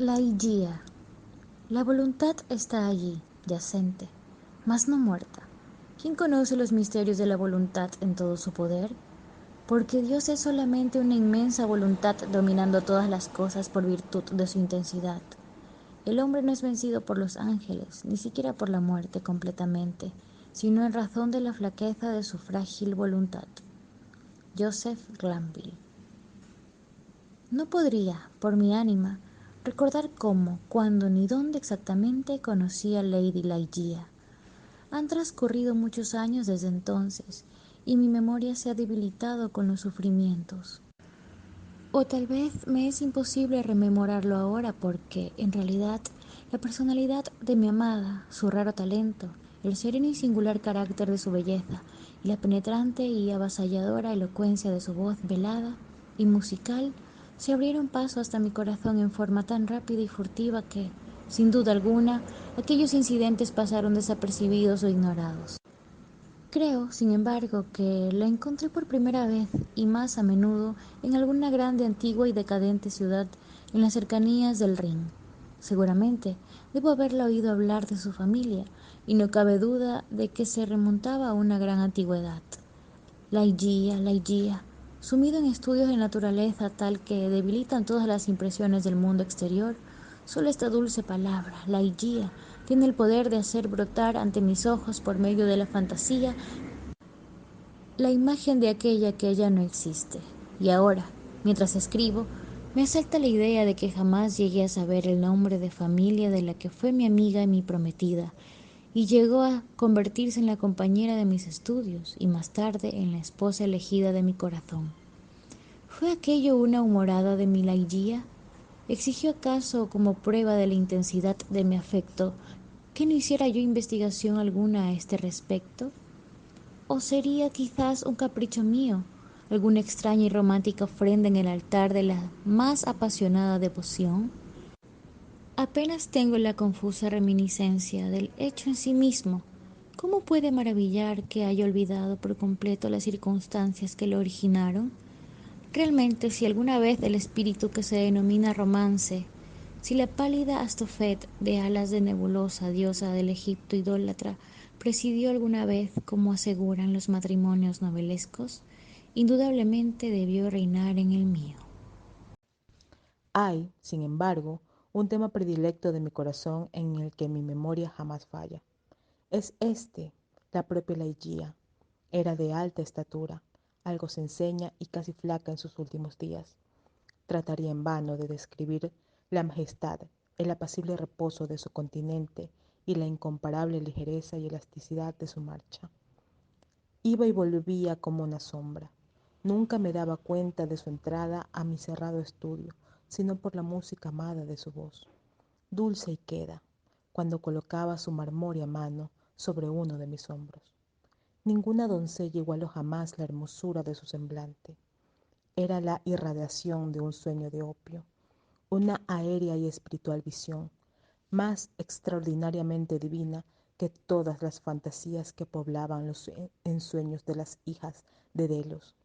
La Igía. La voluntad está allí, yacente, mas no muerta. ¿Quién conoce los misterios de la voluntad en todo su poder? Porque Dios es solamente una inmensa voluntad dominando todas las cosas por virtud de su intensidad. El hombre no es vencido por los ángeles, ni siquiera por la muerte completamente, sino en razón de la flaqueza de su frágil voluntad. Joseph Glanville. No podría, por mi ánima, recordar cómo, cuándo ni dónde exactamente conocí a Lady Ligeia. Han transcurrido muchos años desde entonces, y mi memoria se ha debilitado con los sufrimientos. O tal vez me es imposible rememorarlo ahora porque, en realidad, la personalidad de mi amada, su raro talento, el sereno y singular carácter de su belleza y la penetrante y avasalladora elocuencia de su voz velada y musical se abrieron paso hasta mi corazón en forma tan rápida y furtiva que, sin duda alguna, aquellos incidentes pasaron desapercibidos o ignorados. Creo, sin embargo, que la encontré por primera vez y más a menudo en alguna grande, antigua y decadente ciudad en las cercanías del Rin. Seguramente debo haberla oído hablar de su familia, y no cabe duda de que se remontaba a una gran antigüedad. La Igía, sumido en estudios de naturaleza tal que debilitan todas las impresiones del mundo exterior, solo esta dulce palabra, la Igía, tiene el poder de hacer brotar ante mis ojos por medio de la fantasía la imagen de aquella que ya no existe. Y ahora, mientras escribo, me asalta la idea de que jamás llegué a saber el nombre de familia de la que fue mi amiga y mi prometida, y llegó a convertirse en la compañera de mis estudios y más tarde en la esposa elegida de mi corazón. ¿Fue aquello una humorada de mi Ligeia? ¿Exigió acaso como prueba de la intensidad de mi afecto que no hiciera yo investigación alguna a este respecto? ¿O sería quizás un capricho mío, alguna extraña y romántica ofrenda en el altar de la más apasionada devoción? Apenas tengo la confusa reminiscencia del hecho en sí mismo. ¿Cómo puede maravillar que haya olvidado por completo las circunstancias que lo originaron? Realmente, si alguna vez el espíritu que se denomina romance, si la pálida Astophet de alas de nebulosa diosa del Egipto idólatra presidió alguna vez, como aseguran los matrimonios novelescos, indudablemente debió reinar en el mío. Hay, sin embargo, un tema predilecto de mi corazón en el que mi memoria jamás falla. Es este, la propia Ligeia. Era de alta estatura, algo sencilla y casi flaca en sus últimos días. Trataría en vano de describir la majestad, el apacible reposo de su continente y la incomparable ligereza y elasticidad de su marcha. Iba y volvía como una sombra. Nunca me daba cuenta de su entrada a mi cerrado estudio, sino por la música amada de su voz, dulce y queda, cuando colocaba su marmórea mano sobre uno de mis hombros. Ninguna doncella igualó jamás la hermosura de su semblante. Era la irradiación de un sueño de opio, una aérea y espiritual visión, más extraordinariamente divina que todas las fantasías que poblaban los ensueños de las hijas de Delos.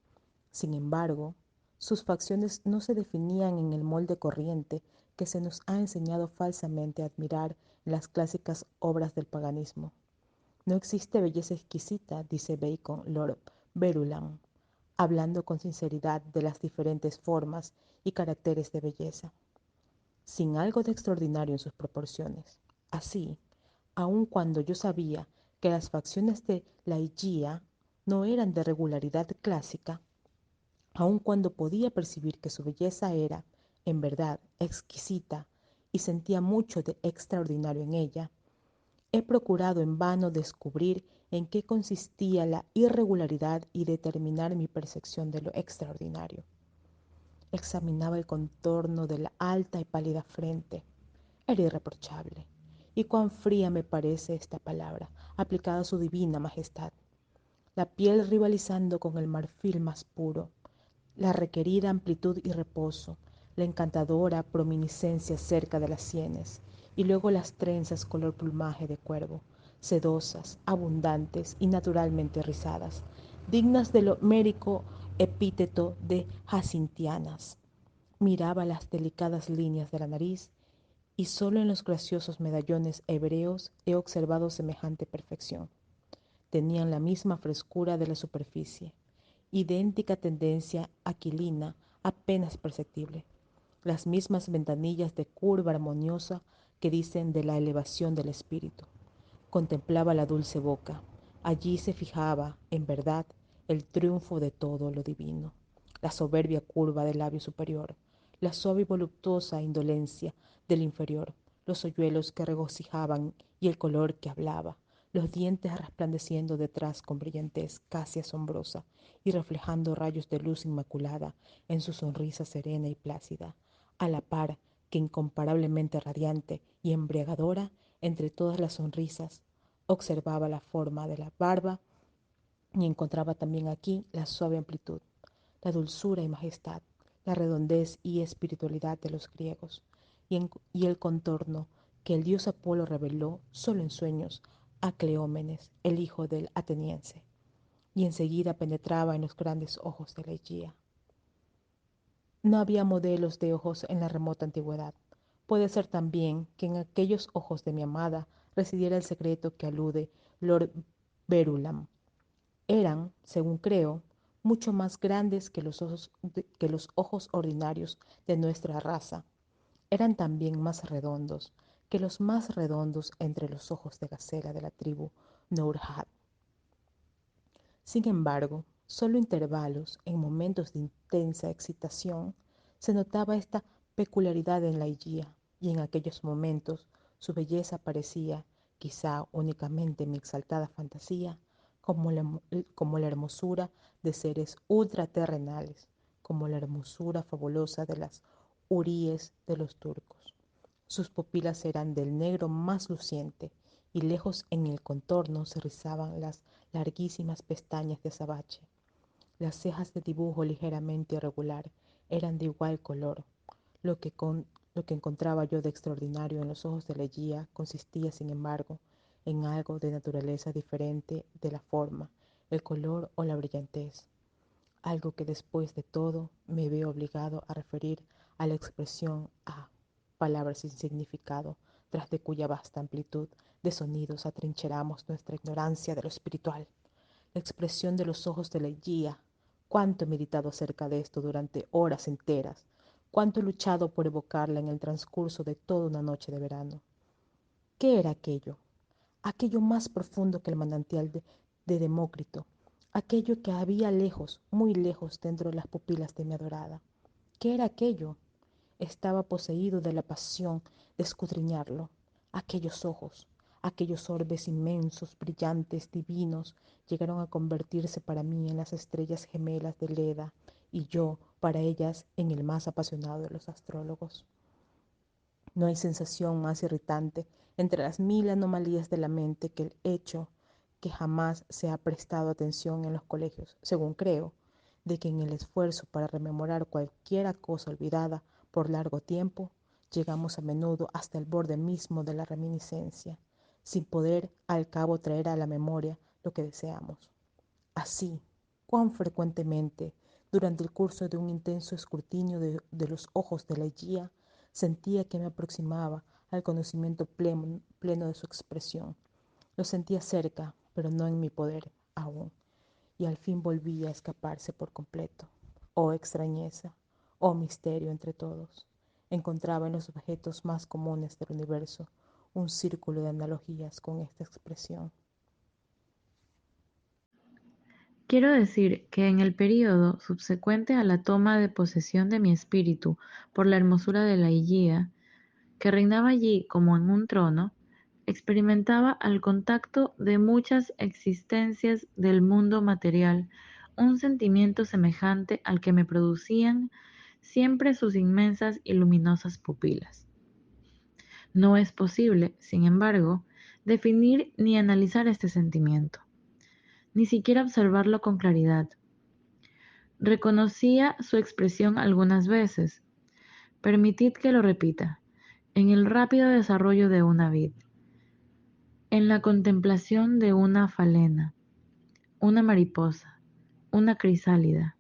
Sin embargo, sus facciones no se definían en el molde corriente que se nos ha enseñado falsamente a admirar en las clásicas obras del paganismo. No existe belleza exquisita, dice Bacon, Lord Verulam, hablando con sinceridad de las diferentes formas y caracteres de belleza, sin algo de extraordinario en sus proporciones. Así, aun cuando yo sabía que las facciones de la Ligeia no eran de regularidad clásica, aun cuando podía percibir que su belleza era, en verdad, exquisita y sentía mucho de extraordinario en ella, he procurado en vano descubrir en qué consistía la irregularidad y determinar mi percepción de lo extraordinario. Examinaba el contorno de la alta y pálida frente. Era irreprochable. Y cuán fría me parece esta palabra, aplicada a su divina majestad. La piel rivalizando con el marfil más puro, la requerida amplitud y reposo, la encantadora prominiscencia cerca de las sienes, y luego las trenzas color plumaje de cuervo, sedosas, abundantes y naturalmente rizadas, dignas del homérico epíteto de jacintianas. Miraba las delicadas líneas de la nariz y solo en los graciosos medallones hebreos he observado semejante perfección. Tenían la misma frescura de la superficie, idéntica tendencia aquilina apenas perceptible, las mismas ventanillas de curva armoniosa que dicen de la elevación del espíritu. Contemplaba la dulce boca. Allí se fijaba, en verdad, el triunfo de todo lo divino, la soberbia curva del labio superior, la suave y voluptuosa indolencia del inferior, los hoyuelos que regocijaban y el color que hablaba, los dientes resplandeciendo detrás con brillantez casi asombrosa y reflejando rayos de luz inmaculada en su sonrisa serena y plácida, a la par que incomparablemente radiante y embriagadora entre todas las sonrisas. Observaba la forma de la barba y encontraba también aquí la suave amplitud, la dulzura y majestad, la redondez y espiritualidad de los griegos, y el contorno que el dios Apolo reveló solo en sueños a Cleómenes, el hijo del ateniense, y enseguida penetraba en los grandes ojos de la Egea. No había modelos de ojos en la remota antigüedad. Puede ser también que en aquellos ojos de mi amada residiera el secreto que alude Lord Verulam. Eran, según creo, mucho más grandes que los ojos ordinarios de nuestra raza. Eran también más redondos que los más redondos entre los ojos de gacela de la tribu Nourhad. Sin embargo, solo intervalos, en momentos de intensa excitación, se notaba esta peculiaridad en la Egea, y en aquellos momentos su belleza parecía, quizá únicamente en mi exaltada fantasía, como la hermosura de seres ultraterrenales, como la hermosura fabulosa de las huríes de los turcos. Sus pupilas eran del negro más luciente, y lejos en el contorno se rizaban las larguísimas pestañas de azabache. Las cejas de dibujo ligeramente irregular eran de igual color. Lo que, lo que encontraba yo de extraordinario en los ojos de la guía consistía, sin embargo, en algo de naturaleza diferente de la forma, el color o la brillantez. Algo que después de todo me veo obligado a referir a la expresión A, palabras sin significado, tras de cuya vasta amplitud de sonidos atrincheramos nuestra ignorancia de lo espiritual. La expresión de los ojos de la guía. Cuánto he meditado acerca de esto durante horas enteras, cuánto he luchado por evocarla en el transcurso de toda una noche de verano. ¿Qué era aquello? Aquello más profundo que el manantial de Demócrito, aquello que había lejos, muy lejos dentro de las pupilas de mi adorada. ¿Qué era aquello? Estaba poseído de la pasión de escudriñarlo. Aquellos orbes inmensos, brillantes, divinos, llegaron a convertirse para mí en las estrellas gemelas de Leda y yo, para ellas, en el más apasionado de los astrólogos. No hay sensación más irritante entre las mil anomalías de la mente que el hecho que jamás se ha prestado atención en los colegios, según creo, de que en el esfuerzo para rememorar cualquiera cosa olvidada por largo tiempo, llegamos a menudo hasta el borde mismo de la reminiscencia, sin poder al cabo traer a la memoria lo que deseamos. Así, cuán frecuentemente, durante el curso de un intenso escrutinio de los ojos de la guía, sentía que me aproximaba al conocimiento pleno de su expresión. Lo sentía cerca, pero no en mi poder aún, y al fin volvía a escaparse por completo. Oh extrañeza, oh misterio entre todos. Encontraba en los objetos más comunes del universo un círculo de analogías con esta expresión. Quiero decir que en el período subsecuente a la toma de posesión de mi espíritu por la hermosura de la Higía, que reinaba allí como en un trono, experimentaba al contacto de muchas existencias del mundo material un sentimiento semejante al que me producían siempre sus inmensas y luminosas pupilas. No es posible, sin embargo, definir ni analizar este sentimiento, ni siquiera observarlo con claridad. Reconocía su expresión algunas veces. Permitid que lo repita. En el rápido desarrollo de una vid, en la contemplación de una falena, una mariposa, una crisálida,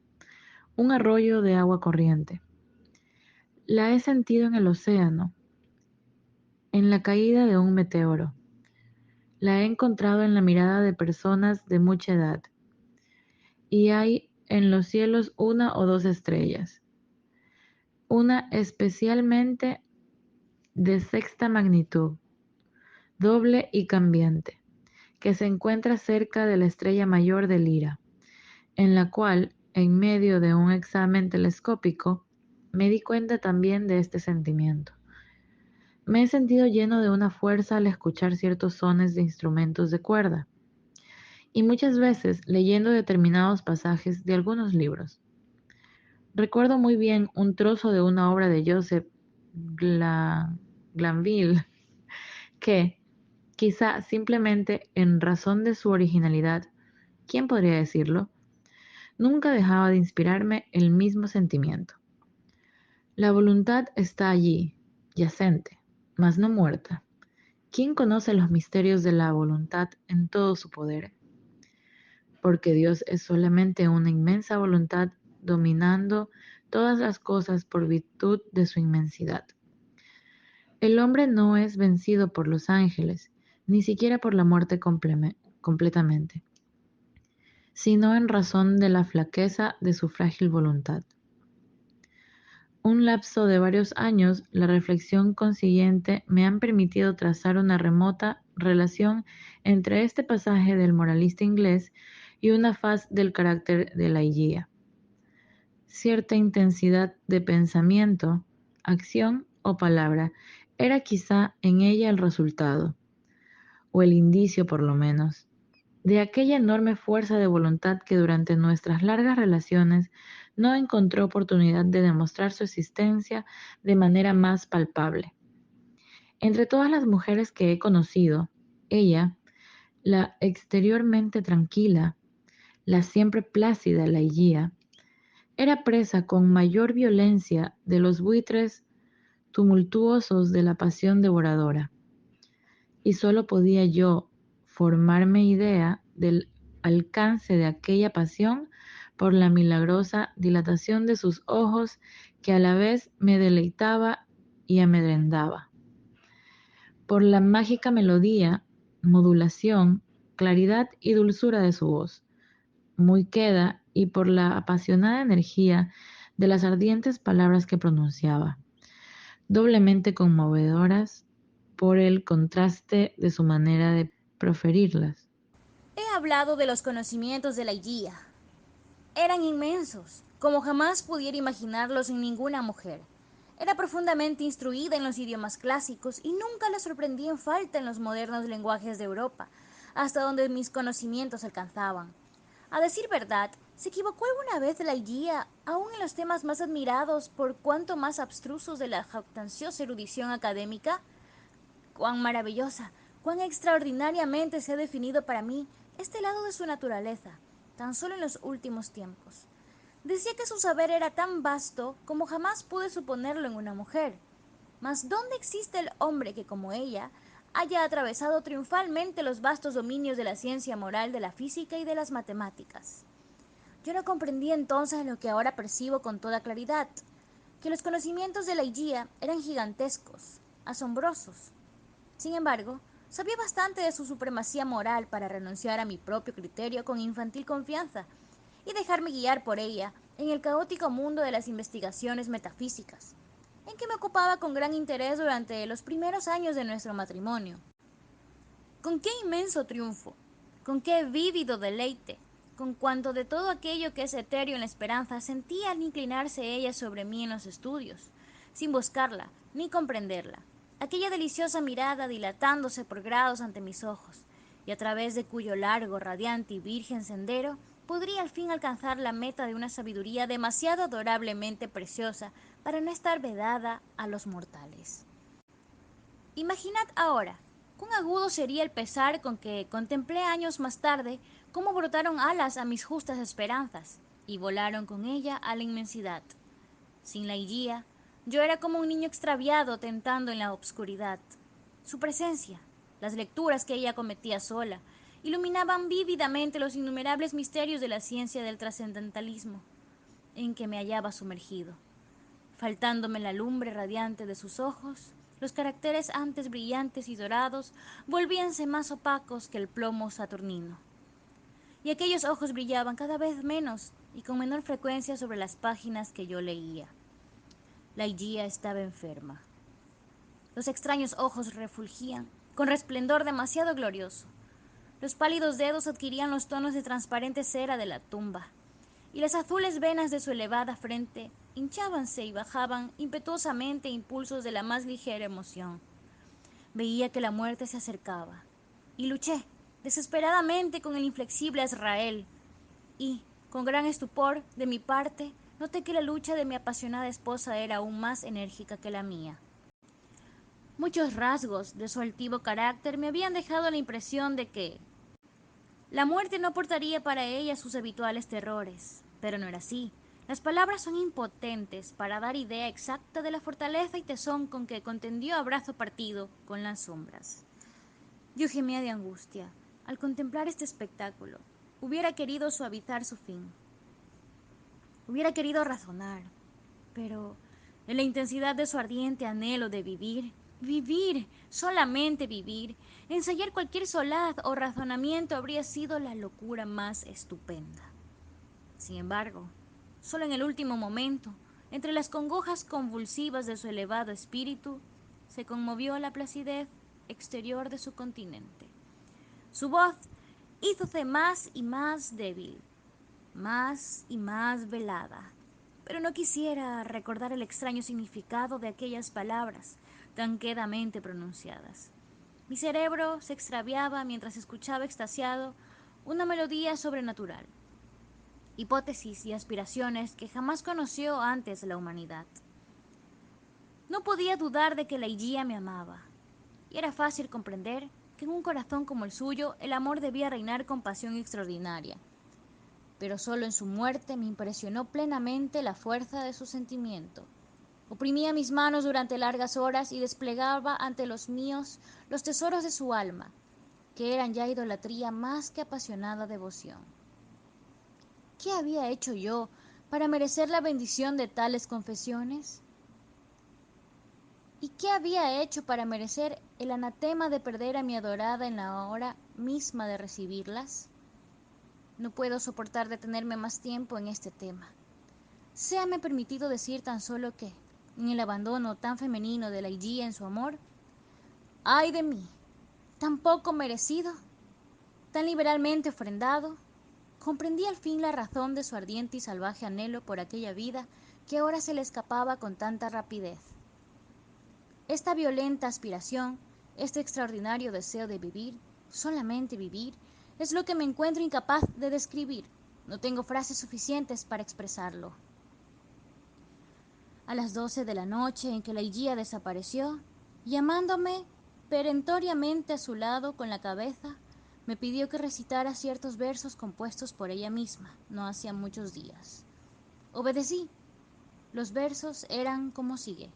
un arroyo de agua corriente. La he sentido en el océano, en la caída de un meteoro. La he encontrado en la mirada de personas de mucha edad, y hay en los cielos una o dos estrellas, una especialmente de sexta magnitud, doble y cambiante, que se encuentra cerca de la estrella mayor de Lira, en la cual, en medio de un examen telescópico, me di cuenta también de este sentimiento. Me he sentido lleno de una fuerza al escuchar ciertos sones de instrumentos de cuerda, y muchas veces leyendo determinados pasajes de algunos libros. Recuerdo muy bien un trozo de una obra de Joseph Glanville que, quizá simplemente en razón de su originalidad, ¿quién podría decirlo?, nunca dejaba de inspirarme el mismo sentimiento. La voluntad está allí, yacente, mas no muerta. ¿Quién conoce los misterios de la voluntad en todo su poder? Porque Dios es solamente una inmensa voluntad dominando todas las cosas por virtud de su inmensidad. El hombre no es vencido por los ángeles, ni siquiera por la muerte completamente, sino en razón de la flaqueza de su frágil voluntad. Un lapso de varios años, la reflexión consiguiente me han permitido trazar una remota relación entre este pasaje del moralista inglés y una faz del carácter de la Higía. Cierta intensidad de pensamiento, acción o palabra era quizá en ella el resultado, o el indicio por lo menos, de aquella enorme fuerza de voluntad que durante nuestras largas relaciones no encontró oportunidad de demostrar su existencia de manera más palpable. Entre todas las mujeres que he conocido, ella, la exteriormente tranquila, la siempre plácida Ligeia, era presa con mayor violencia de los buitres tumultuosos de la pasión devoradora, y sólo podía yo formarme idea del alcance de aquella pasión por la milagrosa dilatación de sus ojos que a la vez me deleitaba y amedrentaba, por la mágica melodía, modulación, claridad y dulzura de su voz, muy queda, y por la apasionada energía de las ardientes palabras que pronunciaba, doblemente conmovedoras por el contraste de su manera de proferirlas. He hablado de los conocimientos de la guía. Eran inmensos, como jamás pudiera imaginarlos en ninguna mujer. Era profundamente instruida en los idiomas clásicos y nunca la sorprendí en falta en los modernos lenguajes de Europa, hasta donde mis conocimientos alcanzaban. A decir verdad, ¿se equivocó alguna vez la guía, aún en los temas más admirados por cuanto más abstrusos de la jactanciosa erudición académica? Cuán maravillosa, cuán extraordinariamente se ha definido para mí este lado de su naturaleza, tan solo en los últimos tiempos. Decía que su saber era tan vasto como jamás pude suponerlo en una mujer. Mas ¿dónde existe el hombre que, como ella, haya atravesado triunfalmente los vastos dominios de la ciencia moral, de la física y de las matemáticas? Yo no comprendí entonces lo que ahora percibo con toda claridad, que los conocimientos de la Ligeia eran gigantescos, asombrosos. Sin embargo, sabía bastante de su supremacía moral para renunciar a mi propio criterio con infantil confianza y dejarme guiar por ella en el caótico mundo de las investigaciones metafísicas, en que me ocupaba con gran interés durante los primeros años de nuestro matrimonio. Con qué inmenso triunfo, con qué vívido deleite, con cuanto de todo aquello que es etéreo en la esperanza sentía al inclinarse ella sobre mí en los estudios, sin buscarla ni comprenderla, aquella deliciosa mirada dilatándose por grados ante mis ojos, y a través de cuyo largo, radiante y virgen sendero podría al fin alcanzar la meta de una sabiduría demasiado adorablemente preciosa para no estar vedada a los mortales. Imaginad ahora, cuán agudo sería el pesar con que contemplé años más tarde cómo brotaron alas a mis justas esperanzas y volaron con ella a la inmensidad. Sin la guía, yo era como un niño extraviado tentando en la obscuridad. Su presencia, las lecturas que ella cometía sola, iluminaban vívidamente los innumerables misterios de la ciencia del trascendentalismo en que me hallaba sumergido. Faltándome la lumbre radiante de sus ojos, Los caracteres antes brillantes y dorados volvíanse más opacos que el plomo saturnino. Y aquellos ojos brillaban cada vez menos y con menor frecuencia sobre las páginas que yo leía. La Higía estaba enferma. Los extraños ojos refulgían con resplendor demasiado glorioso. Los pálidos dedos adquirían los tonos de transparente cera de la tumba, y las azules venas de su elevada frente hinchábanse y bajaban impetuosamente impulsos de la más ligera emoción. Veía que la muerte se acercaba, y luché desesperadamente con el inflexible Azrael, y, con gran estupor de mi parte, noté que la lucha de mi apasionada esposa era aún más enérgica que la mía. Muchos rasgos de su altivo carácter me habían dejado la impresión de que la muerte no aportaría para ella sus habituales terrores, pero no era así. Las palabras son impotentes para dar idea exacta de la fortaleza y tesón con que contendió a brazo partido con las sombras. Yo gemía de angustia al contemplar este espectáculo. Hubiera querido suavizar su fin. Hubiera querido razonar, pero en la intensidad de su ardiente anhelo de vivir, solamente vivir, ensayar cualquier solaz o razonamiento habría sido la locura más estupenda. Sin embargo, solo en el último momento, entre las congojas convulsivas de su elevado espíritu, se conmovió la placidez exterior de su continente. Su voz hízose más y más débil, más y más velada, pero no quisiera recordar el extraño significado de aquellas palabras tan quedamente pronunciadas. Mi cerebro se extraviaba mientras escuchaba extasiado una melodía sobrenatural, hipótesis y aspiraciones que jamás conoció antes la humanidad. No podía dudar de que la Higía me amaba, y era fácil comprender que en un corazón como el suyo el amor debía reinar con pasión extraordinaria. Pero solo en su muerte me impresionó plenamente la fuerza de su sentimiento. Oprimía mis manos durante largas horas y desplegaba ante los míos los tesoros de su alma, que eran ya idolatría más que apasionada devoción. ¿Qué había hecho yo para merecer la bendición de tales confesiones? ¿Y qué había hecho para merecer el anatema de perder a mi adorada en la hora misma de recibirlas? No puedo soportar detenerme más tiempo en este tema. Séame permitido decir tan solo que, en el abandono tan femenino de la Higía en su amor, ¡ay de mí! Tan poco merecido, tan liberalmente ofrendado, comprendí al fin la razón de su ardiente y salvaje anhelo por aquella vida que ahora se le escapaba con tanta rapidez. Esta violenta aspiración, este extraordinario deseo de vivir, solamente vivir, es lo que me encuentro incapaz de describir. No tengo frases suficientes para expresarlo. A las 12 de la noche en que la Higía desapareció, llamándome perentoriamente a su lado con la cabeza, me pidió que recitara ciertos versos compuestos por ella misma, no hacía muchos días. Obedecí. Los versos eran como sigue.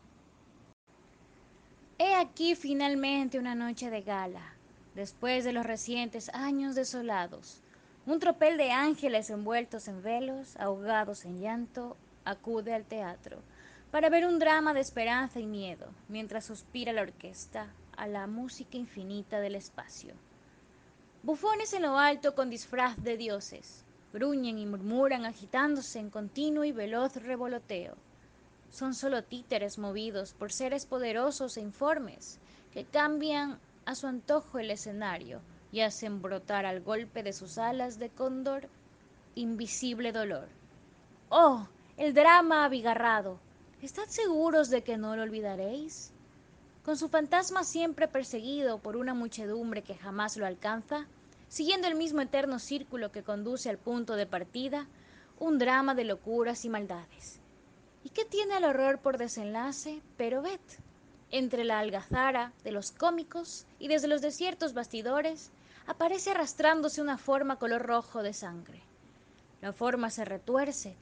He aquí finalmente una noche de gala, después de los recientes años desolados. Un tropel de ángeles envueltos en velos, ahogados en llanto, acude al teatro para ver un drama de esperanza y miedo, mientras suspira la orquesta a la música infinita del espacio. Bufones en lo alto con disfraz de dioses, gruñen y murmuran agitándose en continuo y veloz revoloteo. Son solo títeres movidos por seres poderosos e informes que cambian a su antojo el escenario y hacen brotar al golpe de sus alas de cóndor invisible dolor. ¡Oh, el drama abigarrado! ¿Estad seguros de que no lo olvidaréis? Con su fantasma siempre perseguido por una muchedumbre que jamás lo alcanza, siguiendo el mismo eterno círculo que conduce al punto de partida, un drama de locuras y maldades. ¿Y qué tiene el horror por desenlace? Pero ved, entre la algazara de los cómicos y desde los desiertos bastidores, aparece arrastrándose una forma color rojo de sangre. La forma se retuerce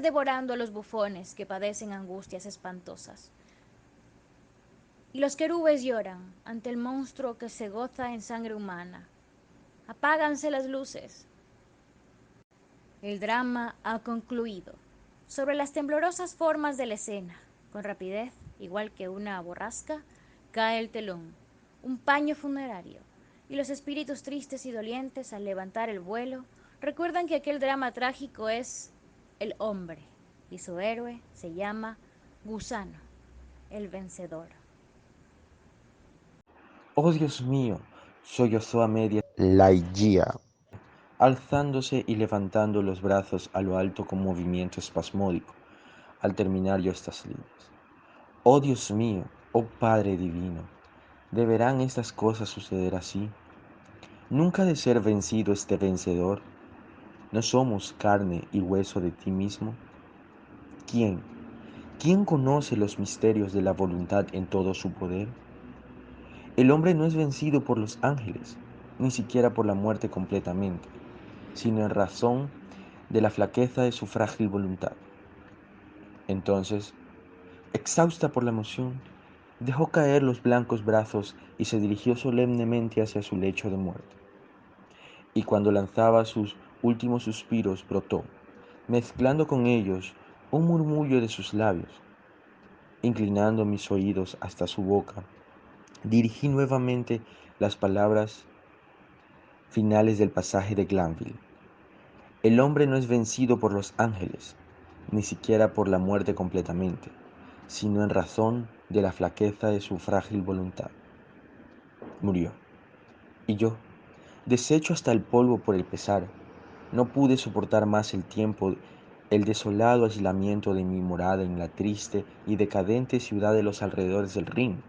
devorando a los bufones que padecen angustias espantosas. Y los querubes lloran ante el monstruo que se goza en sangre humana. Apáganse las luces. El drama ha concluido. Sobre las temblorosas formas de la escena, Con rapidez, igual que una borrasca, cae el telón, un paño funerario, y los espíritus tristes y dolientes, al levantar el vuelo, recuerdan que aquel drama trágico es el hombre, y su héroe se llama Gusano, el vencedor. Oh Dios mío, sollozó a media Ligeia, alzándose y levantando los brazos a lo alto con movimiento espasmódico, al terminar yo estas líneas. Oh Dios mío, oh Padre divino, ¿deberán estas cosas suceder así? ¿Nunca ha de ser vencido este vencedor? ¿No somos carne y hueso de ti mismo? ¿Quién? ¿Quién conoce los misterios de la voluntad en todo su poder? El hombre no es vencido por los ángeles, ni siquiera por la muerte completamente, sino en razón de la flaqueza de su frágil voluntad. Entonces, exhausta por la emoción, dejó caer los blancos brazos y se dirigió solemnemente hacia su lecho de muerte. Y cuando lanzaba sus últimos suspiros, brotó, mezclando con ellos, un murmullo de sus labios. Inclinando mis oídos hasta su boca, dirigí nuevamente las palabras finales del pasaje de Glanville. El hombre no es vencido por los ángeles, ni siquiera por la muerte completamente, sino en razón de la flaqueza de su frágil voluntad. Murió. Y yo, deshecho hasta el polvo por el pesar, no pude soportar más el tiempo, el desolado aislamiento de mi morada en la triste y decadente ciudad de los alrededores del Rin.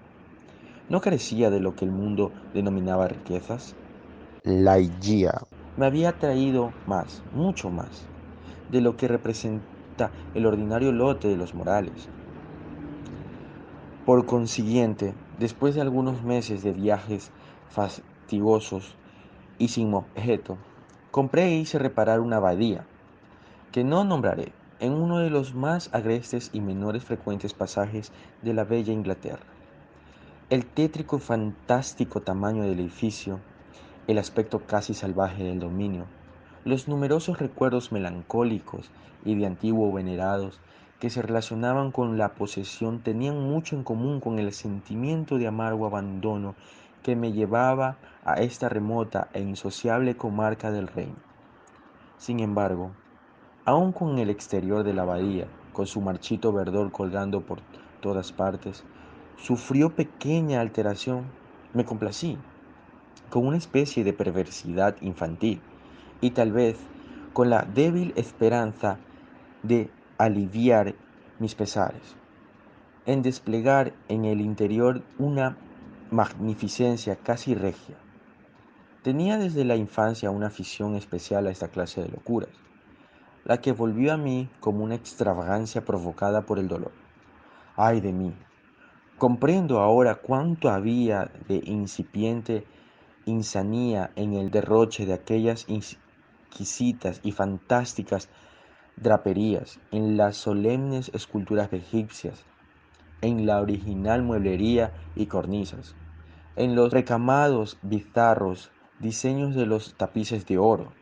No carecía de lo que el mundo denominaba riquezas. Ligeia me había traído más, mucho más, de lo que representa el ordinario lote de los morales. Por consiguiente, después de algunos meses de viajes fastidiosos y sin objeto, compré e hice reparar una abadía, que no nombraré, en uno de los más agrestes y menores frecuentes pasajes de la bella Inglaterra. El tétrico y fantástico tamaño del edificio, el aspecto casi salvaje del dominio, los numerosos recuerdos melancólicos y de antiguo venerados que se relacionaban con la posesión tenían mucho en común con el sentimiento de amargo abandono que me llevaba a esta remota e insociable comarca del reino. Sin embargo, aun con el exterior de la abadía, con su marchito verdor colgando por todas partes, sufrió pequeña alteración. Me complací, con una especie de perversidad infantil, y tal vez con la débil esperanza de aliviar mis pesares, en desplegar en el interior una magnificencia casi regia. Tenía desde la infancia una afición especial a esta clase de locuras, la que volvió a mí como una extravagancia provocada por el dolor. ¡Ay de mí! Comprendo ahora cuánto había de incipiente insanía en el derroche de aquellas exquisitas y fantásticas draperías, en las solemnes esculturas egipcias, en la original mueblería y cornisas, en los recamados bizarros diseños de los tapices de oro.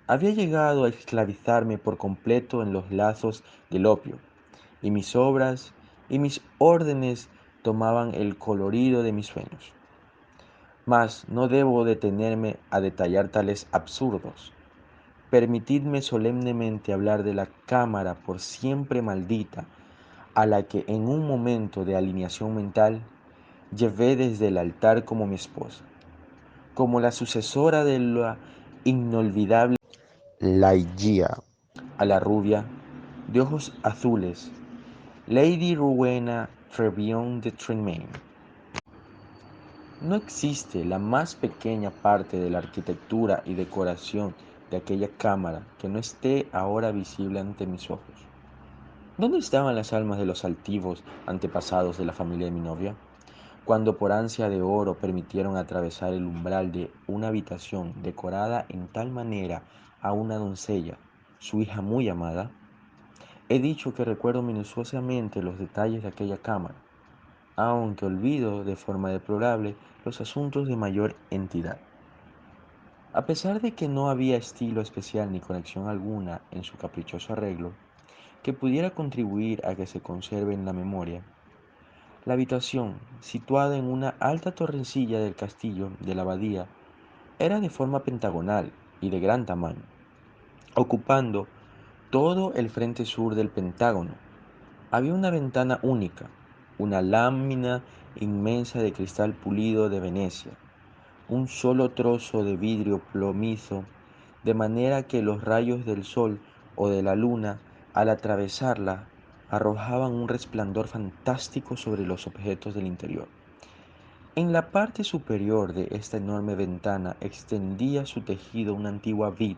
Había llegado a esclavizarme por completo en los lazos del opio, y mis obras y mis órdenes tomaban el colorido de mis sueños. Mas no debo detenerme a detallar tales absurdos. Permitidme solemnemente hablar de la cámara por siempre maldita, a la que en un momento de alineación mental llevé desde el altar como mi esposa, como la sucesora de la inolvidable Ligeia, a la rubia, de ojos azules, Lady Rowena Trevyon de Tremaine. No existe la más pequeña parte de la arquitectura y decoración de aquella cámara que no esté ahora visible ante mis ojos. ¿Dónde estaban las almas de los altivos antepasados de la familia de mi novia, cuando por ansia de oro permitieron atravesar el umbral de una habitación decorada en tal manera a una doncella, su hija muy amada? He dicho que recuerdo minuciosamente los detalles de aquella cámara, aunque olvido de forma deplorable los asuntos de mayor entidad. A pesar de que no había estilo especial ni conexión alguna en su caprichoso arreglo, que pudiera contribuir a que se conserve en la memoria. La habitación, situada en una alta torrecilla del castillo de la abadía, era de forma pentagonal y de gran tamaño, ocupando todo el frente sur del pentágono. Había una ventana única, una lámina inmensa de cristal pulido de Venecia, un solo trozo de vidrio plomizo, de manera que los rayos del sol o de la luna, al atravesarla, arrojaban un resplandor fantástico sobre los objetos del interior. En la parte superior de esta enorme ventana extendía su tejido una antigua vid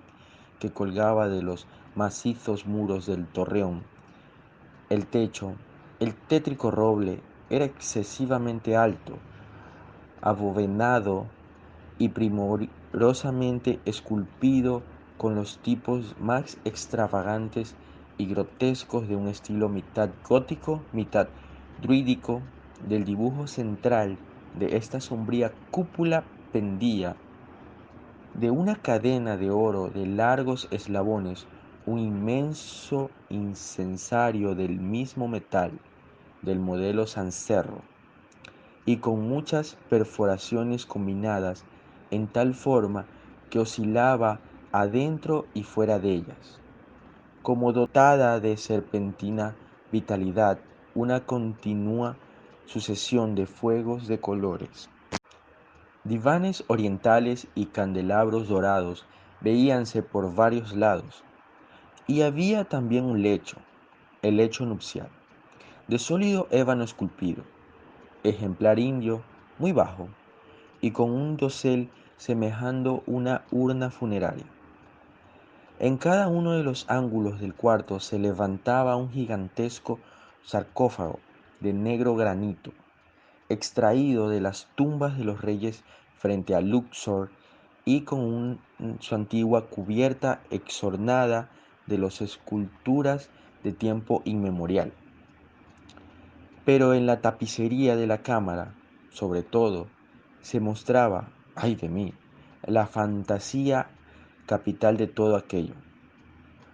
que colgaba de los macizos muros del torreón. El techo, el tétrico roble, era excesivamente alto, abovedado y primorosamente esculpido con los tipos más extravagantes y grotescos de un estilo mitad gótico, mitad druídico. Del dibujo central de esta sombría cúpula pendía de una cadena de oro de largos eslabones un inmenso incensario del mismo metal del modelo Cencerro y con muchas perforaciones combinadas en tal forma que oscilaba adentro y fuera de ellas, como dotada de serpentina vitalidad, una continua sucesión de fuegos de colores. Divanes orientales y candelabros dorados veíanse por varios lados, y había también un lecho, el lecho nupcial, de sólido ébano esculpido, ejemplar indio, muy bajo, y con un dosel semejando una urna funeraria. En cada uno de los ángulos del cuarto se levantaba un gigantesco sarcófago de negro granito, extraído de las tumbas de los reyes frente a Luxor y con su antigua cubierta exornada de las esculturas de tiempo inmemorial. Pero en la tapicería de la cámara, sobre todo, se mostraba, ay de mí, la fantasía capital de todo aquello.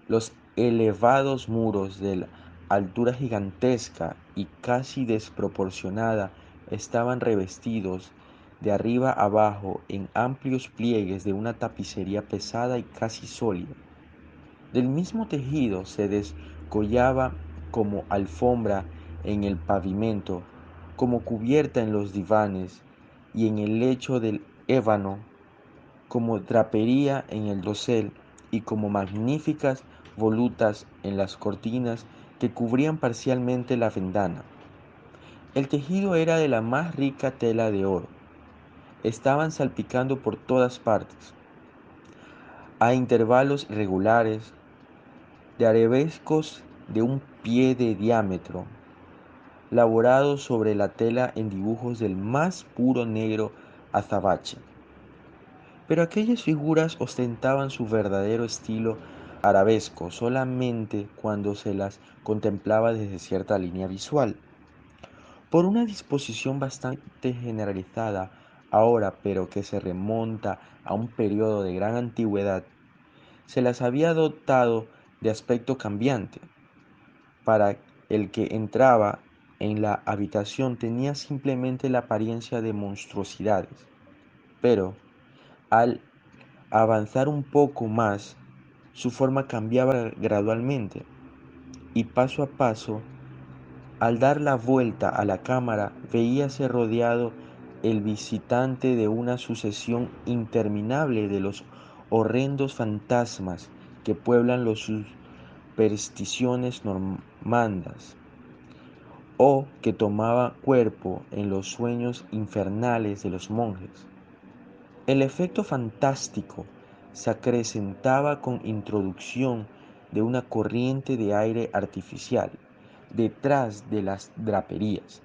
Los elevados muros de la altura gigantesca y casi desproporcionada estaban revestidos de arriba abajo en amplios pliegues de una tapicería pesada y casi sólida. Del mismo tejido se descollaba como alfombra en el pavimento, como cubierta en los divanes y en el lecho del ébano, como drapería en el dosel y como magníficas volutas en las cortinas que cubrían parcialmente la ventana. El tejido era de la más rica tela de oro. Estaban salpicando por todas partes, a intervalos regulares, de arabescos de un pie de diámetro, laborados sobre la tela en dibujos del más puro negro azabache. Pero aquellas figuras ostentaban su verdadero estilo arabesco solamente cuando se las contemplaba desde cierta línea visual. Por una disposición bastante generalizada ahora, pero que se remonta a un periodo de gran antigüedad, se las había dotado de aspecto cambiante. Para el que entraba en la habitación tenía simplemente la apariencia de monstruosidades, pero al avanzar un poco más, su forma cambiaba gradualmente y paso a paso, al dar la vuelta a la cámara, veíase rodeado el visitante de una sucesión interminable de los horrendos fantasmas que pueblan las supersticiones normandas, o que tomaba cuerpo en los sueños infernales de los monjes. El efecto fantástico se acrecentaba con introducción de una corriente de aire artificial detrás de las draperías,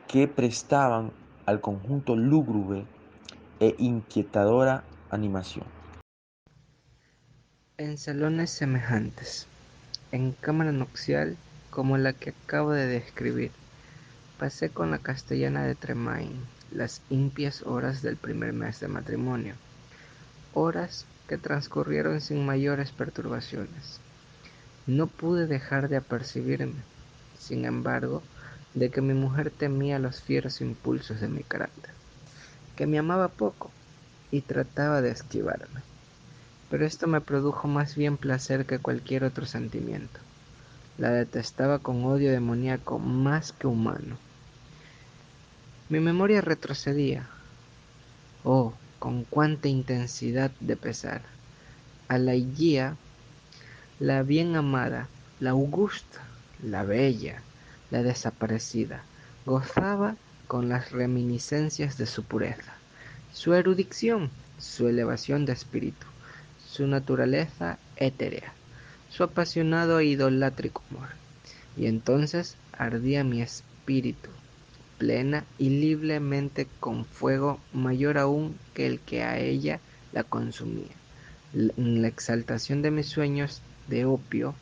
que prestaban al conjunto lúgubre e inquietadora animación. En salones semejantes, en cámara nupcial como la que acabo de describir, pasé con la castellana de Tremaine las impias horas del primer mes de matrimonio, horas que transcurrieron sin mayores perturbaciones. No pude dejar de apercibirme, sin embargo, de que mi mujer temía los fieros impulsos de mi carácter, que me amaba poco y trataba de esquivarme. Pero esto me produjo más bien placer que cualquier otro sentimiento. La detestaba con odio demoníaco más que humano. Mi memoria retrocedía. Oh, con cuánta intensidad de pesar. A la Igía, la bien amada, la augusta, la bella, la desaparecida, gozaba con las reminiscencias de su pureza, su erudición, su elevación de espíritu, su naturaleza etérea, su apasionado e idolátrico amor. Y entonces ardía mi espíritu, plena y libremente con fuego mayor aún que el que a ella la consumía, en la exaltación de mis sueños de opio,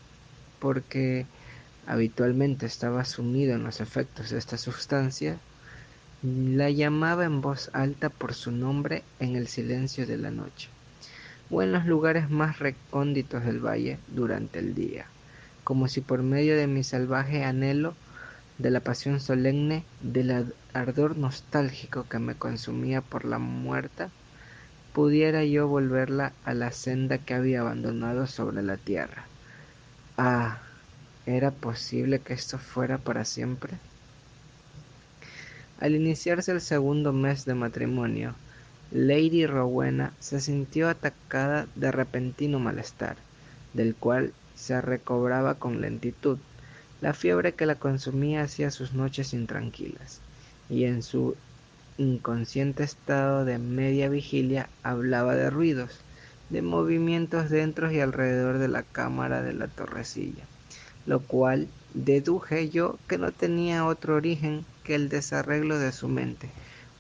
porque habitualmente estaba sumido en los efectos de esta sustancia, la llamaba en voz alta por su nombre en el silencio de la noche, o en los lugares más recónditos del valle durante el día, como si por medio de mi salvaje anhelo, de la pasión solemne, del ardor nostálgico que me consumía por la muerta, pudiera yo volverla a la senda que había abandonado sobre la tierra. Ah, ¿era posible que esto fuera para siempre? Al iniciarse el segundo mes de matrimonio, Lady Rowena se sintió atacada de repentino malestar, del cual se recobraba con lentitud. La fiebre que la consumía hacía sus noches intranquilas, y en su inconsciente estado de media vigilia hablaba de ruidos, de movimientos dentro y alrededor de la cámara de la torrecilla, lo cual deduje yo que no tenía otro origen que el desarreglo de su mente,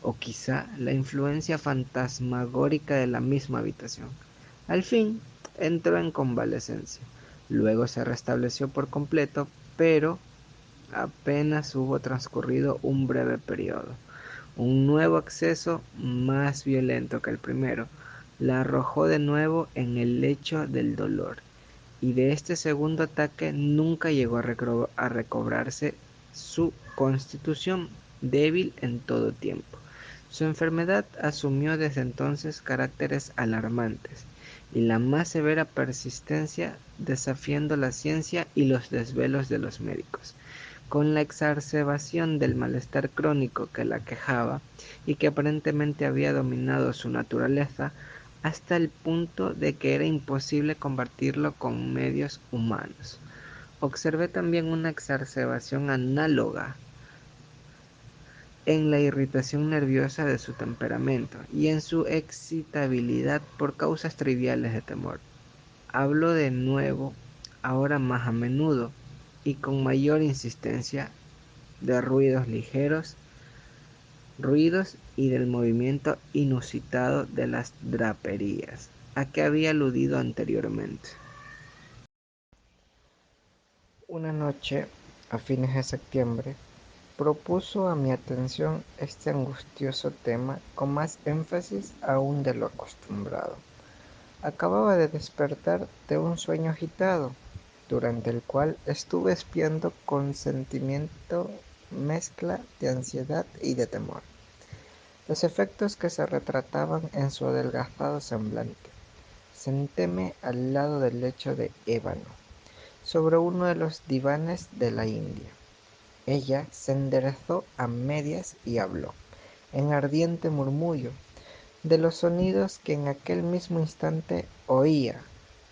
o quizá la influencia fantasmagórica de la misma habitación. Al fin entró en convalecencia, luego se restableció por completo, pero apenas hubo transcurrido un breve periodo, un nuevo acceso, más violento que el primero, la arrojó de nuevo en el lecho del dolor, y de este segundo ataque nunca llegó a recobrarse su constitución, débil en todo tiempo. Su enfermedad asumió desde entonces caracteres alarmantes, y la más severa persistencia, desafiando la ciencia y los desvelos de los médicos, con la exacerbación del malestar crónico que la quejaba y que aparentemente había dominado su naturaleza hasta el punto de que era imposible combatirlo con medios humanos. Observé también una exacerbación análoga en la irritación nerviosa de su temperamento y en su excitabilidad por causas triviales de temor. Habló de nuevo, ahora más a menudo y con mayor insistencia, de ruidos y del movimiento inusitado de las draperías, a que había aludido anteriormente. Una noche, a fines de septiembre, propuso a mi atención este angustioso tema con más énfasis aún de lo acostumbrado. Acababa de despertar de un sueño agitado, durante el cual estuve espiando con sentimiento mezcla de ansiedad y de temor los efectos que se retrataban en su adelgazado semblante. Sentéme al lado del lecho de ébano, sobre uno de los divanes de la India. Ella se enderezó a medias y habló, en ardiente murmullo, de los sonidos que en aquel mismo instante oía,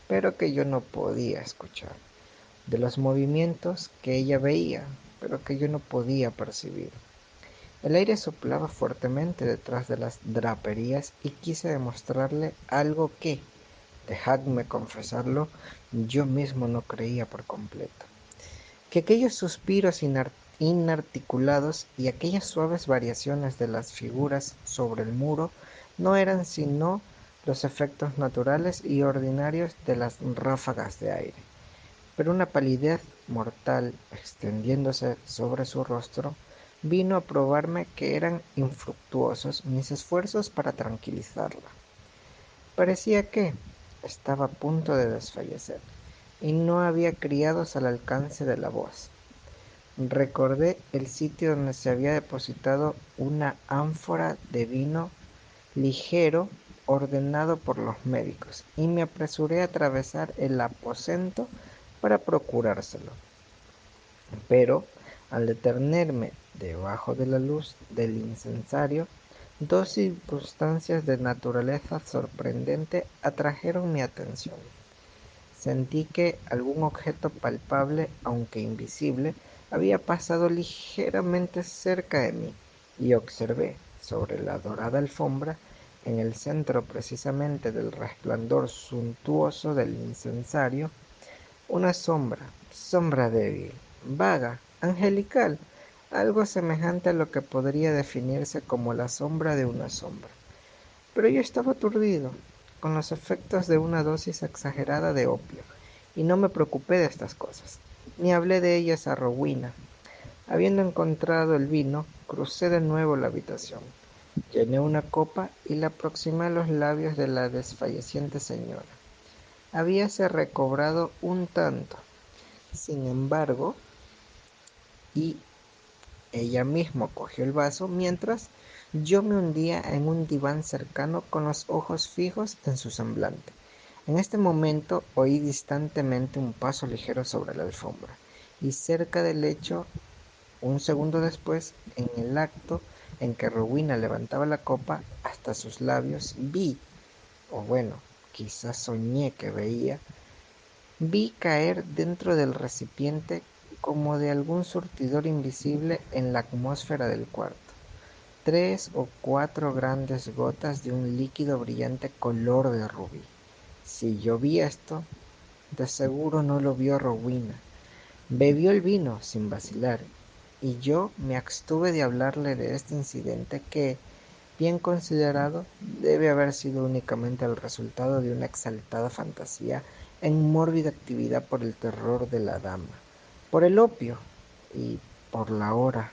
pero que yo no podía escuchar, de los movimientos que ella veía, pero que yo no podía percibir. El aire soplaba fuertemente detrás de las draperías y quise demostrarle algo que, dejadme confesarlo, yo mismo no creía por completo. Que aquellos suspiros inarticulados y aquellas suaves variaciones de las figuras sobre el muro no eran sino los efectos naturales y ordinarios de las ráfagas de aire. Pero una palidez mortal, extendiéndose sobre su rostro, vino a probarme que eran infructuosos mis esfuerzos para tranquilizarla. Parecía que estaba a punto de desfallecer, y no había criados al alcance de la voz. Recordé el sitio donde se había depositado una ánfora de vino ligero ordenado por los médicos y me apresuré a atravesar el aposento para procurárselo. Pero al detenerme debajo de la luz del incensario, dos circunstancias de naturaleza sorprendente atrajeron mi atención. Sentí que algún objeto palpable, aunque invisible, había pasado ligeramente cerca de mí y observé sobre la dorada alfombra, en el centro precisamente del resplandor suntuoso del incensario, una sombra débil, vaga, angelical, algo semejante a lo que podría definirse como la sombra de una sombra. Pero yo estaba aturdido, con los efectos de una dosis exagerada de opio, y no me preocupé de estas cosas, ni hablé de ellas a Rowena. Habiendo encontrado el vino, crucé de nuevo la habitación, llené una copa y la aproximé a los labios de la desfalleciente señora. Habíase recobrado un tanto, sin embargo, y ella misma cogió el vaso mientras yo me hundía en un diván cercano con los ojos fijos en su semblante. En este momento oí distantemente un paso ligero sobre la alfombra, y cerca del lecho, un segundo después, en el acto en que Rowena levantaba la copa hasta sus labios, o bueno, quizás soñé que vi caer dentro del recipiente como de algún surtidor invisible en la atmósfera del cuarto, 3 o 4 grandes gotas de un líquido brillante color de rubí. Si yo vi esto, de seguro no lo vio Rowena. Bebió el vino sin vacilar, y yo me abstuve de hablarle de este incidente que, bien considerado, debe haber sido únicamente el resultado de una exaltada fantasía en mórbida actividad por el terror de la dama, por el opio y por la hora.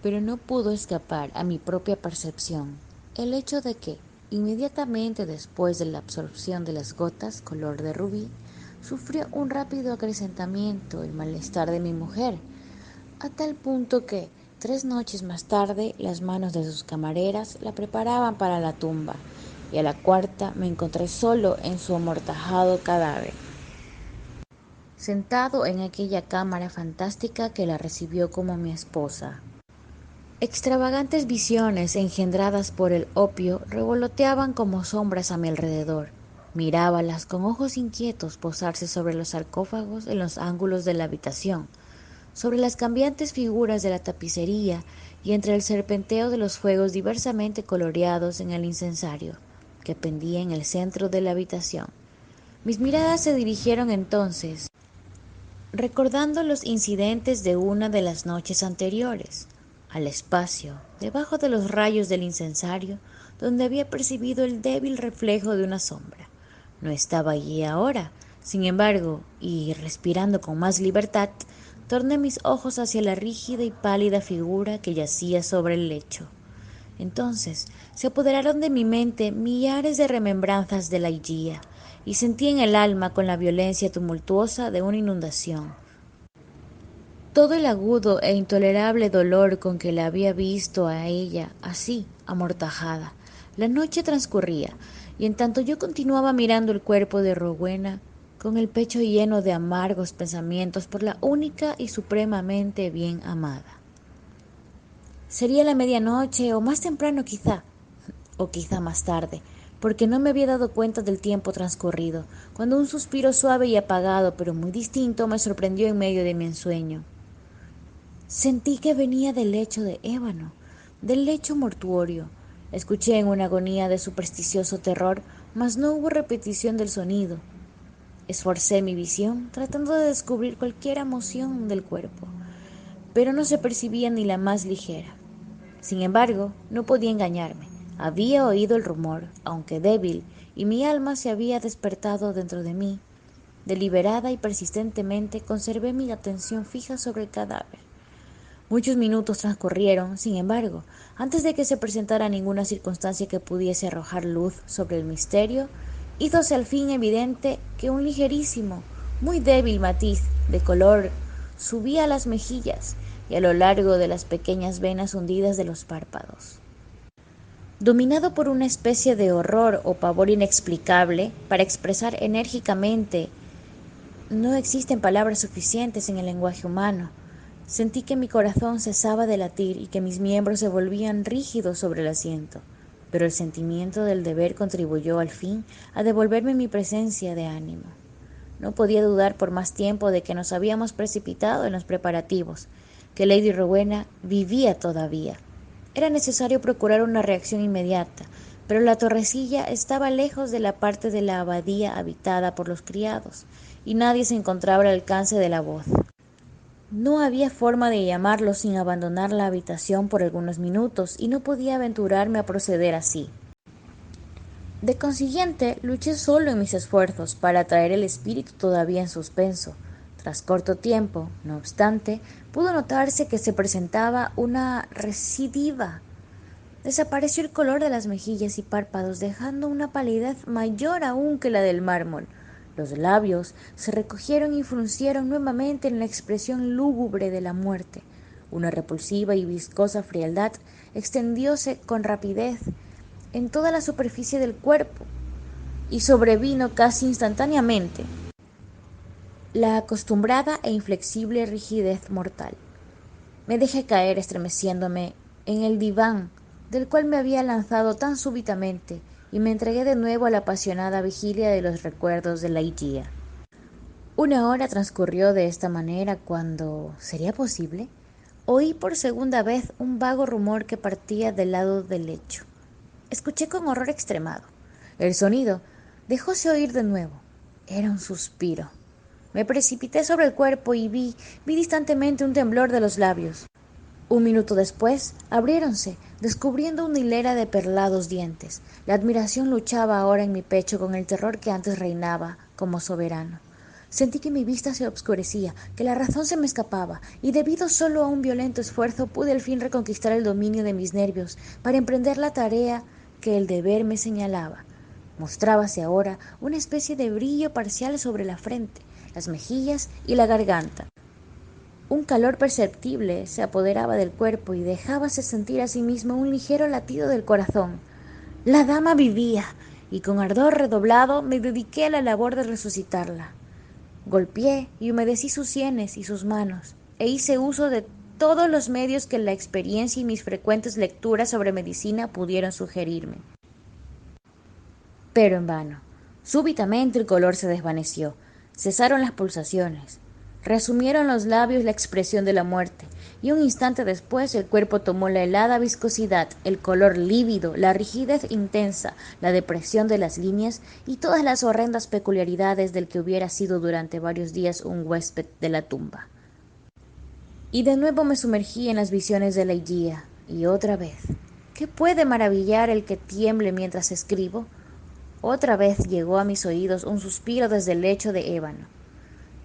Pero no pudo escapar a mi propia percepción el hecho de que, inmediatamente después de la absorción de las gotas color de rubí, sufrió un rápido acrecentamiento el malestar de mi mujer, a tal punto que, 3 noches más tarde, las manos de sus camareras la preparaban para la tumba, y a la cuarta me encontré solo en su amortajado cadáver, sentado en aquella cámara fantástica que la recibió como mi esposa. Extravagantes visiones engendradas por el opio revoloteaban como sombras a mi alrededor. Mirábalas con ojos inquietos posarse sobre los sarcófagos en los ángulos de la habitación, sobre las cambiantes figuras de la tapicería y entre el serpenteo de los fuegos diversamente coloreados en el incensario, que pendía en el centro de la habitación. Mis miradas se dirigieron entonces, recordando los incidentes de una de las noches anteriores, al espacio, debajo de los rayos del incensario, donde había percibido el débil reflejo de una sombra. No estaba allí ahora, sin embargo, y respirando con más libertad, torné mis ojos hacia la rígida y pálida figura que yacía sobre el lecho. Entonces se apoderaron de mi mente millares de remembranzas de la Higia, y sentí en el alma con la violencia tumultuosa de una inundación todo el agudo e intolerable dolor con que la había visto a ella así, amortajada. La noche transcurría, y en tanto yo continuaba mirando el cuerpo de Rowena, con el pecho lleno de amargos pensamientos por la única y supremamente bien amada. Sería la medianoche, o más temprano quizá, o quizá más tarde, porque no me había dado cuenta del tiempo transcurrido, cuando un suspiro suave y apagado, pero muy distinto, me sorprendió en medio de mi ensueño. Sentí que venía del lecho de ébano, del lecho mortuorio. Escuché en una agonía de supersticioso terror, mas no hubo repetición del sonido. Esforcé mi visión, tratando de descubrir cualquier emoción del cuerpo, pero no se percibía ni la más ligera. Sin embargo, no podía engañarme. Había oído el rumor, aunque débil, y mi alma se había despertado dentro de mí. Deliberada y persistentemente conservé mi atención fija sobre el cadáver. Muchos minutos transcurrieron, sin embargo, antes de que se presentara ninguna circunstancia que pudiese arrojar luz sobre el misterio hízose al fin evidente que un ligerísimo, muy débil matiz de color subía a las mejillas y a lo largo de las pequeñas venas hundidas de los párpados. Dominado por una especie de horror o pavor inexplicable para expresar enérgicamente, no existen palabras suficientes en el lenguaje humano, sentí que mi corazón cesaba de latir y que mis miembros se volvían rígidos sobre el asiento, pero el sentimiento del deber contribuyó al fin a devolverme mi presencia de ánimo. No podía dudar por más tiempo de que nos habíamos precipitado en los preparativos, que Lady Rowena vivía todavía. Era necesario procurar una reacción inmediata, pero la torrecilla estaba lejos de la parte de la abadía habitada por los criados, y nadie se encontraba al alcance de la voz. No había forma de llamarlos sin abandonar la habitación por algunos minutos, y no podía aventurarme a proceder así. De consiguiente, luché solo en mis esfuerzos para traer el espíritu todavía en suspenso. Tras corto tiempo, no obstante, pudo notarse que se presentaba una recidiva. Desapareció el color de las mejillas y párpados, dejando una palidez mayor aún que la del mármol. Los labios se recogieron y fruncieron nuevamente en la expresión lúgubre de la muerte. Una repulsiva y viscosa frialdad extendióse con rapidez en toda la superficie del cuerpo y sobrevino casi instantáneamente la acostumbrada e inflexible rigidez mortal. Me dejé caer estremeciéndome en el diván del cual me había lanzado tan súbitamente y me entregué de nuevo a la apasionada vigilia de los recuerdos de la Higia. Una hora transcurrió de esta manera cuando, ¿sería posible?, oí por segunda vez un vago rumor que partía del lado del lecho. Escuché con horror extremado. El sonido dejóse oír de nuevo. Era un suspiro. Me precipité sobre el cuerpo y vi distantemente un temblor de los labios. Un minuto después abriéronse, descubriendo una hilera de perlados dientes. La admiración luchaba ahora en mi pecho con el terror que antes reinaba como soberano. Sentí que mi vista se obscurecía, que la razón se me escapaba, y debido solo a un violento esfuerzo pude al fin reconquistar el dominio de mis nervios para emprender la tarea que el deber me señalaba. Mostrábase ahora una especie de brillo parcial sobre la frente, las mejillas y la garganta. Un calor perceptible se apoderaba del cuerpo y dejábase sentir asimismo un ligero latido del corazón. La dama vivía, y con ardor redoblado me dediqué a la labor de resucitarla. Golpeé y humedecí sus sienes y sus manos, e hice uso de todos los medios que la experiencia y mis frecuentes lecturas sobre medicina pudieron sugerirme. Pero en vano. Súbitamente el color se desvaneció, cesaron las pulsaciones, reasumieron los labios la expresión de la muerte, y un instante después el cuerpo tomó la helada viscosidad, el color lívido, la rigidez intensa, la depresión de las líneas y todas las horrendas peculiaridades del que hubiera sido durante varios días un huésped de la tumba. Y de nuevo me sumergí en las visiones de la Higia, y otra vez. ¿Qué puede maravillar el que tiemble mientras escribo? Otra vez llegó a mis oídos un suspiro desde el lecho de ébano.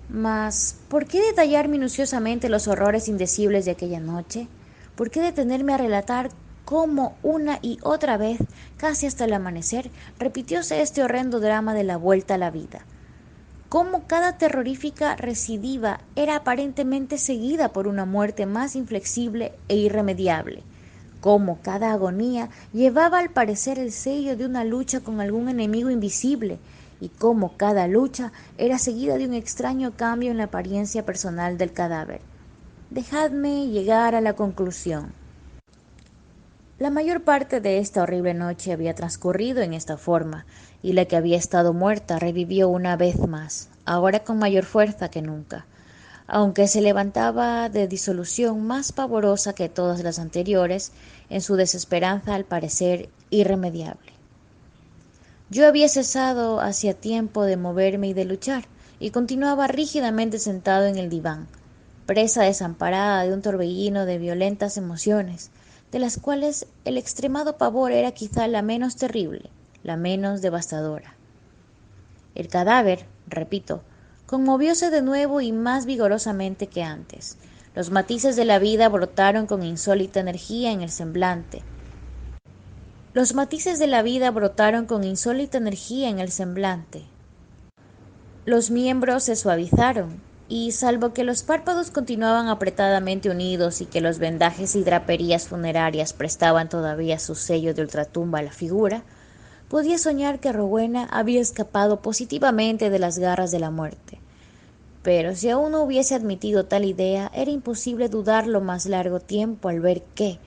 Mas, ¿por qué detallar minuciosamente los horrores indecibles de aquella noche? ¿Por qué detenerme a relatar cómo una y otra vez, casi hasta el amanecer, repitióse este horrendo drama de la vuelta a la vida? Cómo cada terrorífica recidiva era aparentemente seguida por una muerte más inflexible e irremediable. Cómo cada agonía llevaba al parecer el sello de una lucha con algún enemigo invisible, y cómo cada lucha era seguida de un extraño cambio en la apariencia personal del cadáver. Dejadme llegar a la conclusión. La mayor parte de esta horrible noche había transcurrido en esta forma, y la que había estado muerta revivió una vez más, ahora con mayor fuerza que nunca, aunque se levantaba de disolución más pavorosa que todas las anteriores, en su desesperanza al parecer irremediable. Yo había cesado hacía tiempo de moverme y de luchar, y continuaba rígidamente sentado en el diván, presa desamparada de un torbellino de violentas emociones, de las cuales el extremado pavor era quizá la menos terrible, la menos devastadora. El cadáver, repito, conmovióse de nuevo y más vigorosamente que antes. Los matices de la vida brotaron con insólita energía en el semblante. Los matices de la vida brotaron con insólita energía en el semblante. Los miembros se suavizaron, y salvo que los párpados continuaban apretadamente unidos y que los vendajes y draperías funerarias prestaban todavía su sello de ultratumba a la figura, podía soñar que Rowena había escapado positivamente de las garras de la muerte. Pero si aún no hubiese admitido tal idea, era imposible dudarlo más largo tiempo al ver que,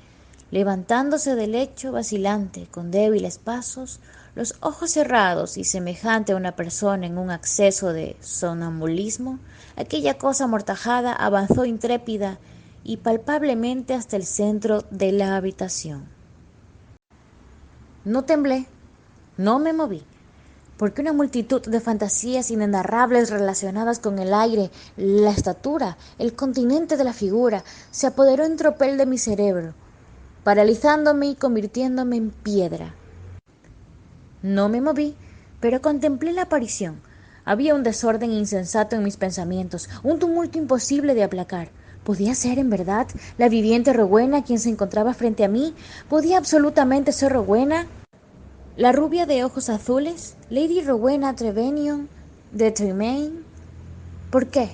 levantándose del lecho vacilante, con débiles pasos, los ojos cerrados y semejante a una persona en un acceso de sonambulismo, aquella cosa amortajada avanzó intrépida y palpablemente hasta el centro de la habitación. No temblé, no me moví, porque una multitud de fantasías inenarrables relacionadas con el aire, la estatura, el continente de la figura, se apoderó en tropel de mi cerebro, paralizándome y convirtiéndome en piedra. No me moví, pero contemplé la aparición. Había un desorden insensato en mis pensamientos, un tumulto imposible de aplacar. ¿Podía ser, en verdad, la viviente Rowena quien se encontraba frente a mí? ¿Podía absolutamente ser Rowena? La rubia de ojos azules, Lady Rowena Trevenion de Tremaine. ¿Por qué?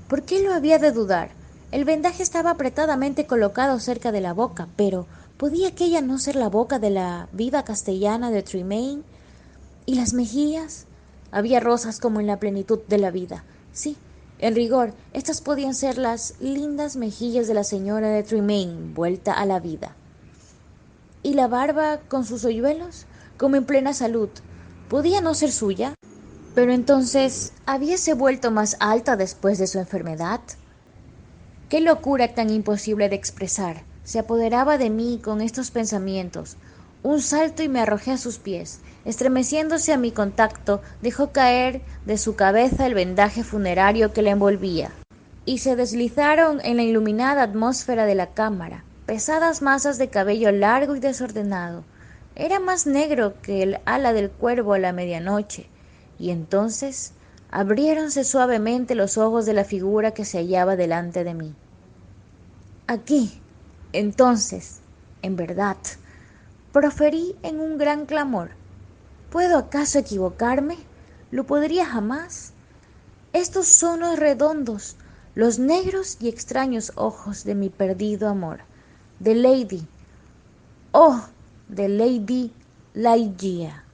¿Por qué lo había de dudar? El vendaje estaba apretadamente colocado cerca de la boca, pero ¿podía aquella no ser la boca de la viva castellana de Tremaine? ¿Y las mejillas? Había rosas como en la plenitud de la vida. Sí, en rigor, estas podían ser las lindas mejillas de la señora de Tremaine, vuelta a la vida. ¿Y la barba con sus hoyuelos? Como en plena salud. ¿Podía no ser suya? Pero entonces, ¿habíase vuelto más alta después de su enfermedad? Qué locura tan imposible de expresar. Se apoderaba de mí con estos pensamientos. Un salto y me arrojé a sus pies. Estremeciéndose a mi contacto, dejó caer de su cabeza el vendaje funerario que la envolvía, y se deslizaron en la iluminada atmósfera de la cámara pesadas masas de cabello largo y desordenado. Era más negro que el ala del cuervo a la medianoche, y entonces abriéronse suavemente los ojos de la figura que se hallaba delante de mí. Aquí, entonces, en verdad, proferí en un gran clamor. ¿Puedo acaso equivocarme? ¿Lo podría jamás? Estos son los redondos, los negros y extraños ojos de mi perdido amor, de Lady, oh, de Lady Ligeia.